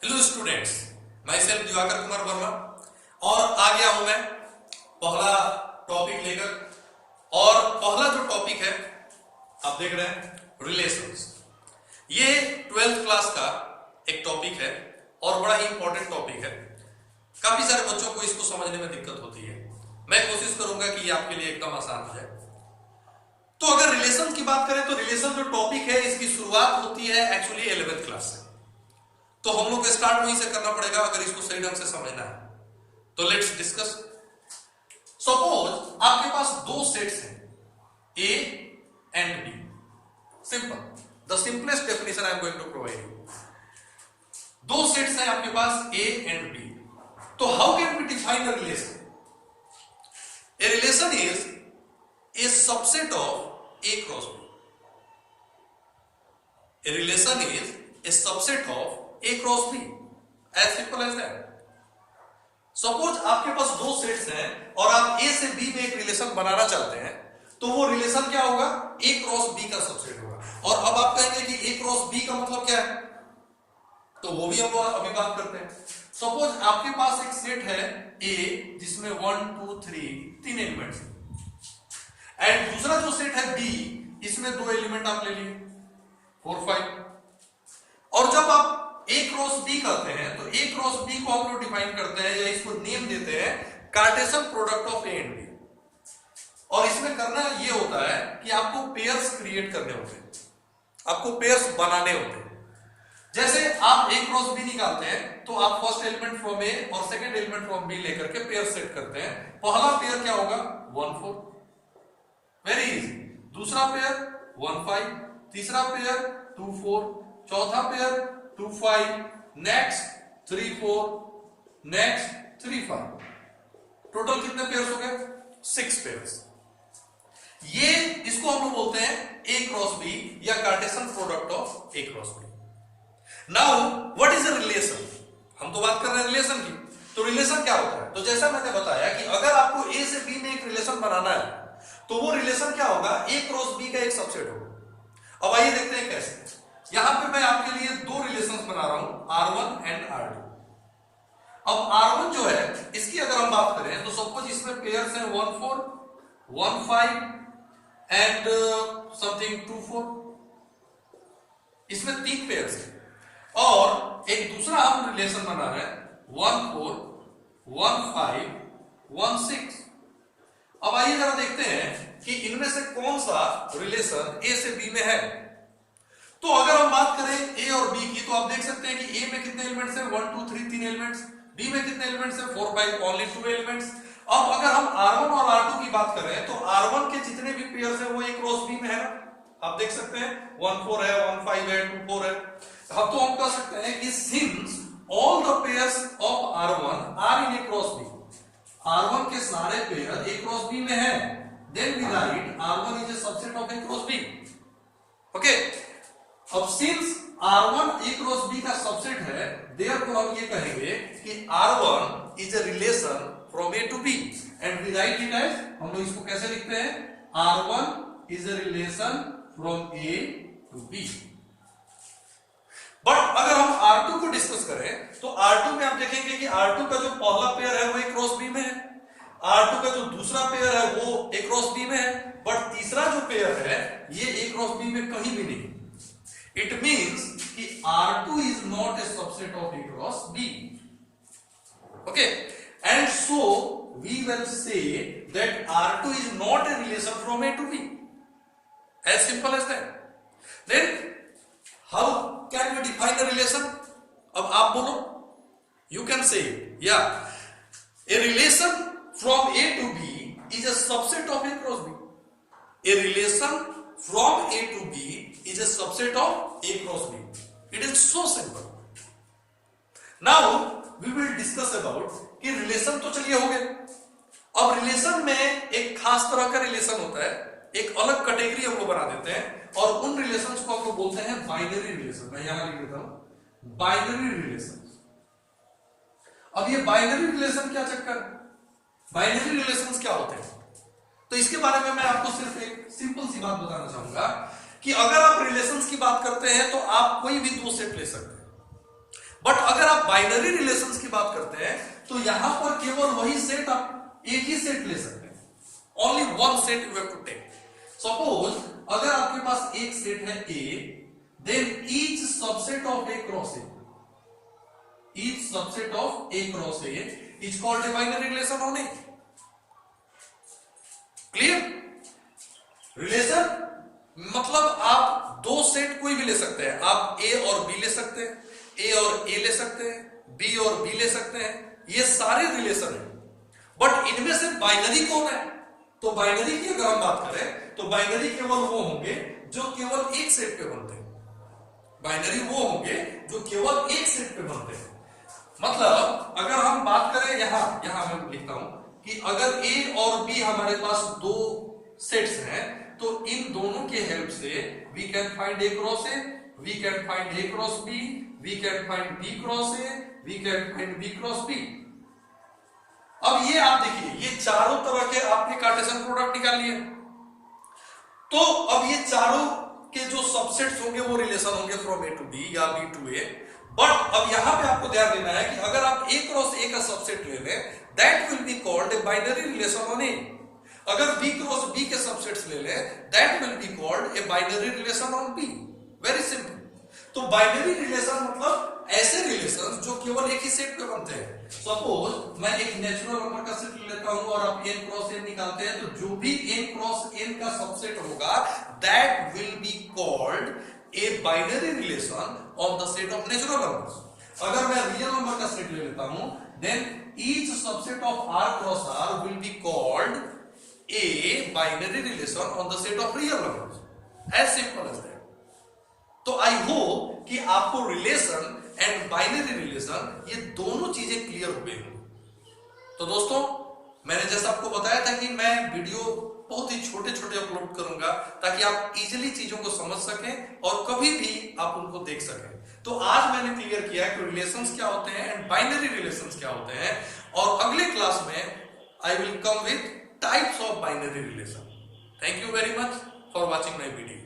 Hello students, मैं self Diwakar Kumar Verma और आ गया हूं मैं पहला टॉपिक लेकर। और पहला जो टॉपिक है आप देख रहे हैं रिलेशंस। ये 12th क्लास का एक टॉपिक है और बड़ा ही इंपॉर्टेंट टॉपिक है। काफी सारे बच्चों को इसको समझने में दिक्कत होती है। मैं कोशिश करूंगा कि ये आपके लिए एकदम आसान हो जाए। तो अगर रिलेशन की बात करें तो रिलेशन जो टॉपिक है इसकी शुरुआत होती है एक्चुअली 11th क्लास से। तो हम लोग को स्टार्ट वहीं से करना पड़ेगा अगर इसको सही ढंग से समझना है। तो लेट्स डिस्कस। सपोज आपके पास दो सेट्स हैं A and B. Simple, the simplest definition I am going to provide you. दो सेट्स हैं आपके पास ए एंड बी। तो how can we define a relation? A relation is a subset of A cross B. A relation is a subset of A cross B. As simple as that. Suppose आपके पास दो sets हैं और आप A से B में एक relation बनाना चाहते हैं, तो वो रिलेशन क्या होगा? A क्रॉस B का सबसेट होगा। और अब आप कहेंगे कि A क्रॉस B का मतलब क्या है, तो वो भी हम अभी बात करते हैं। सपोज आपके पास एक सेट है A जिसमें 1 2 3 तीन एलिमेंट्स हैं, एंड दूसरा जो सेट है B इसमें दो एलिमेंट आप ले लिए 4 5। और जब आप A क्रॉस B करते हैं तो A क्रॉस B को आप लोग डिफाइन करते हैं या इसको नेम देते हैं Cartesian product of A and B। और इसमें करना ये होता है कि आपको पेयर्स क्रिएट करने होते हैं, आपको पेयर्स बनाने होते हैं। जैसे आप A क्रॉस B निकालते हैं तो आप फर्स्ट एलिमेंट फ्रॉम A और सेकंड एलिमेंट फ्रॉम B लेकर के पेयर सेट करते हैं। पहला पेयर क्या होगा? 1 4, वेरी इजी। दूसरा पेयर 1 5, तीसरा पेयर 2 4, चौथा पेयर 2 5, नेक्स्ट 3 4, नेक्स्ट 3 5। टोटल कितने पेयर्स हो गए? 6 पेयर्स। ये इसको हम लोग बोलते हैं A क्रॉस B या Cartesian product of A cross B। Now what is a relation? हम तो बात कर रहे हैं रिलेशन की। तो रिलेशन क्या होता है? तो जैसा मैंने बताया कि अगर आपको A से B में एक रिलेशन बनाना है तो वो रिलेशन क्या होगा? A क्रॉस B का एक सबसेट होगा। अब आइए देखते हैं कैसे। यहां पे मैं आपके लिए दो रिलेशंस बना रहा हूं, R1 एंड R2। अब R1 जो है इसकी अगर हम बात करें तो सपोज इसमें पेयर्स हैं 1 4, 1 5 एंड समथिंग 2 4। इसमें तीन पेयर्स हैं। और एक दूसरा हम रिलेशन बना रहे हैं 1 4, 1 5, 1 6। अब आइए जरा देखते हैं कि इनमें से कौन सा रिलेशन A से B में है। तो अगर हम बात करें A और B की तो आप देख सकते हैं कि A में कितने एलिमेंट्स हैं? 1 2 3 तीन एलिमेंट्स। B में कितने एलिमेंट्स हैं? 4 5 ओनली 2 एलिमेंट्स। अब अगर हम R1 और R2 की बात करें तो R1 के जितने भी पेयर्स हैं वो A क्रॉस B में है ना। आप देख सकते हैं 1 4 है, 1 5 है, 2 4 है। अब तो हम कह सकते हैं कि since all the pairs of R1 are in A cross B, R1 के सारे पेयर A क्रॉस B में है, then we write R1 is a subset of A cross B। Okay, अब since R1 A cross B का subset है, therefore हम ये कहेंगे कि R1 is a relation from A to B and we write it as, हम लोग इसको कैसे लिखते हैं? R1 is a relation from A to B। But अगर हम R2 को डिस्कस करें तो R2 में आप देखेंगे कि R2 का जो पहला पेयर है वो A क्रॉस B में है, R2 का जो दूसरा पेयर है वो A क्रॉस B में है, बट तीसरा जो पेयर है ये A क्रॉस B में कहीं भी नहीं। It means कि R2 is not a subset of A cross B. Okay, and so we will say that R2 is not a relation from A to B. As simple as that. Then how can we define a relation? अब आप बोलो. You can say, yeah, a relation from A to B is a subset of A cross B. A relation from A to B is a subset of A cross B. It is so simple. Now we will discuss about कि relation तो चलिए हो गए। अब relation में एक खास तरह का रिलेशन होता है, एक अलग कैटेगरी हम लोग बना देते हैं और उन रिलेशंस को हम लोग बोलते हैं बाइनरी रिलेशन। मैं यहां लिख देता हूं बाइनरी रिलेशन। अब ये बाइनरी रिलेशन क्या चक्कर है? बाइनरी रिलेशंस क्या होते हैं? तो इसके बारे में मैं आपको सिर्फ एक सिंपल सी बात बताना चाहूंगा कि अगर आप रिलेशंस की बात करते हैं तो आप कोई भी दो सेट ले सकते हैं। बट अगर आप बाइनरी रिलेशंस की बात करते हैं तो यहां पर केवल वही सेट, आप एक ही सेट ले सकते हैं, only one set you have to take. Suppose अगर आपके पास एक सेट है A, then each subset of A cross A, each subset of A cross A is called a binary relation on A. Clear? Relation मतलब आप दो set कोई भी ले सकते हैं, आप ए और बी ले सकते हैं, ए और ए ले सकते हैं, बी और बी ले सकते हैं, ये सारे रिलेशन है। बट इनमें से बाइनरी कौन है? तो बाइनरी की अगर हम बात करें तो बाइनरी केवल वो होंगे जो केवल एक सेट पे बनते हैं। बाइनरी वो होंगे जो केवल एक सेट पे बनते हैं। मतलब अगर हम बात करें यहां मैं लिखता हूं कि अगर ए और बी हमारे पास दो सेट्स हैं तो इन दोनों के हेल्प से we can find A cross A, we can find A cross B, we can find B cross A, we can find B cross B. अब ये आप देखिए, ये चारों तरह के आपने कार्टेशियन प्रोडक्ट निकाल लिए, तो अब ये चारों के जो सबसेट्स होंगे वो रिलेशन होंगे फ्रॉम ए टू बी या बी टू ए। बट अब यहां पे आपको ध्यान देना है कि अगर आप ए क्रॉस ए का सबसेट ले लें, that will be called a binary relation on A. अगर बी क्रॉस बी के सबसेट्स ले लें, that will be called a binary relation on B. Very simple. तो बाइनरी रिलेशन मतलब ऐसे रिलेशन जो केवल एक ही सेट पे बनते हैं। सपोज मैं एक नेचुरल नंबर का सेट लेता हूं और आप n क्रॉस n निकालते हैं, तो जो भी n क्रॉस n का सबसेट होगा that will be called a binary relation on the set of natural numbers. अगर मैं रियल नंबर का सेट ले लेता हूं, then each subset of r cross r will be called a binary relation on the set of real numbers. As simple as that. तो I hope कि आपको relation and binary relation ये दोनों चीजें क्लियर हो गई होंगी। तो दोस्तों, मैंने जैसा आपको बताया था कि मैं वीडियो बहुत ही छोटे छोटे अपलोड करूंगा ताकि आप इजीली चीजों को समझ सकें और कभी भी आप उनको देख सकें। तो आज मैंने क्लियर किया कि रिलेशंस क्या होते हैं एंड बाइनरी रिलेशंस क्या होते हैं, और अगले क्लास में I will come with types of binary relation. Thank you very much for watching my video.